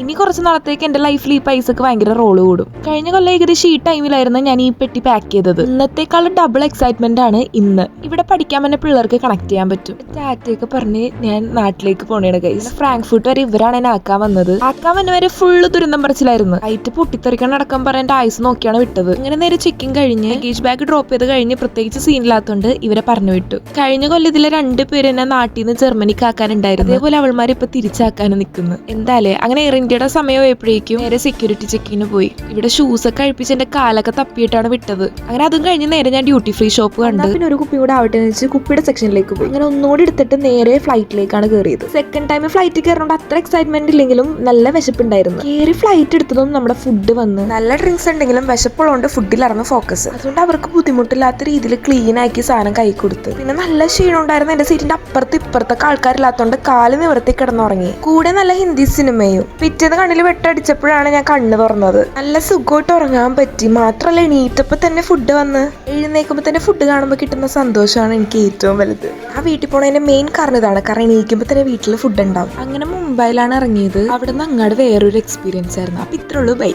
ഇനി കുറച്ച് നാളത്തേക്ക് എന്റെ ലൈഫിൽ ഈ പൈസക്ക് ഭയങ്കര റോള് കൂടും. കഴിഞ്ഞ കൊല്ലം ഏകദേശം ഈ ടൈമിലായിരുന്നു ഞാൻ ഈ പെട്ടി പാക്ക് ചെയ്തത്. ഇന്നത്തേക്കാളും ഡബിൾ എക്സൈറ്റ്മെന്റ് ആണ് ഇന്ന്. ഇവിടെ പഠിക്കാൻ പറ്റുന്ന പിള്ളേർക്ക് കണക്ട് ചെയ്യാൻ പറ്റും. ടാറ്റയൊക്കെ പറഞ്ഞ് ഞാൻ നാട്ടിലേക്ക് പോണേണ് ഗൈസ്. ഫ്രാങ്ക്ഫർട്ട് വരെ ഇവരാണ് എന്നെ ആക്കാൻ വന്നത്. ആക്കാൻ വന്നവരെ ഫുള്ള് ദുരന്തം പറച്ചിലായിരുന്നു. ഹൈറ്റ് പൊട്ടിത്തെറിക്കാൻ അടക്കം പറയാൻ ആയുസ് നോക്കിയാണ് വിട്ടത്. അങ്ങനെ നേരെ ചെക്കിങ് കഴിഞ്ഞ് ലഗേജ് ബാഗ് ഡ്രോപ്പ് ചെയ്ത് കഴിഞ്ഞ് പ്രത്യേകിച്ച് സീനില്ലാത്തോണ്ട് ഇവരെ പറഞ്ഞു വിട്ടു. കഴിഞ്ഞ കൊല്ലം ഇതിലെ 2 പേര് എന്നെ നാട്ടിൽ നിന്ന് ജർമ്മനിക്ക് ആക്കാനുണ്ടായിരുന്നു. അതേപോലെ അവൾമാർ ഇപ്പൊ തിരിച്ചാക്കാനും നിൽക്കുന്നു. എന്തായാലേ അങ്ങനെ എയർ ഇന്ത്യയുടെ സമയമായപ്പോഴേക്കും നേരെ സെക്യൂരിറ്റി ചെക്കിങ്ങിന് പോയി. ഇവിടെ ഷൂസ് ഒക്കെ കഴിപ്പിച്ച് എന്റെ കാലൊക്കെ തപ്പിയിട്ടാണ് വിട്ടത്. അങ്ങനെ അതും കഴിഞ്ഞ് നേരെ ഞാൻ ഡ്യൂട്ടി ഫ്രീ ഷോപ്പ് കണ്ട് പിന്നെ ഒരു കുപ്പി കൂടെ ആവട്ടെ എന്ന് വെച്ച് കുപ്പിയുടെ സെക്ഷനിലേക്ക് പോയി. അങ്ങനെ ഒന്നുകൂടി എടുത്തിട്ട് നേരെ ഫ്ലൈറ്റിലേക്കാണ് കയറിയത്. സെക്കൻഡ് ടൈം ഫ്ലൈറ്റിൽ കയറുകൊണ്ട് അത്ര എക്സൈറ്റ്മെന്റ് ഇല്ലെങ്കിലും നല്ല വിശപ്പുണ്ടായിരുന്നു. കയറി ഫ്ലൈറ്റ് എടുത്തതും നമ്മുടെ ഫുഡ് വന്ന്. നല്ല ഡ്രിങ്ക്സ് ഉണ്ടെങ്കിലും വിശപ്പുള്ളതുകൊണ്ട് ഫുഡിലായിരുന്നു ഫോക്കസ്. അതുകൊണ്ട് അവർക്ക് ബുദ്ധിമുട്ടില്ലാത്ത രീതിയിൽ ക്ലീൻ ആക്കി സാധനം കൈ കൊടുത്ത്. പിന്നെ നല്ല ക്ഷീണം ഉണ്ടായിരുന്നു. എന്റെ സീറ്റിന്റെ അപ്പുറത്ത് ഇപ്പുറത്തൊക്കെ ആൾക്കാരില്ലാത്തോണ്ട് കാല് നിവർത്തി കിടന്നുറങ്ങി. കൂടെ നല്ല ഹിന്ദി സിനിമയും. പിറ്റേന്ന് കണ്ണിൽ വെട്ടടിച്ചപ്പോഴാണ് ഞാൻ കണ്ണ് തുറന്നത്. നല്ല സുഖമായിട്ട് ഉറങ്ങാൻ പറ്റി. മാത്രമല്ല എണീറ്റപ്പോ തന്നെ ഫുഡ് വന്ന്. എഴുന്നേക്കുമ്പോ തന്നെ ഫുഡ് കാണുമ്പോൾ കിട്ടുന്ന സന്തോഷമാണ് എനിക്ക് ഏറ്റവും വലുത്. ആ വീട്ടിൽ പോണതിന്റെ മെയിൻ കാരണം ഇതാണ്. കാരണം എണീക്കുമ്പോ തന്നെ വീട്ടിൽ ഫുഡ് ഉണ്ടാവും. അങ്ങനെ മുംബൈയിലാണ് ഇറങ്ങിയത്. അവിടെ നിന്ന് അങ്ങോട്ട് വേറൊരു എക്സ്പീരിയൻസ് ആയിരുന്നു. അപ്പൊ ഇത്രയുള്ളൂ. ബൈ.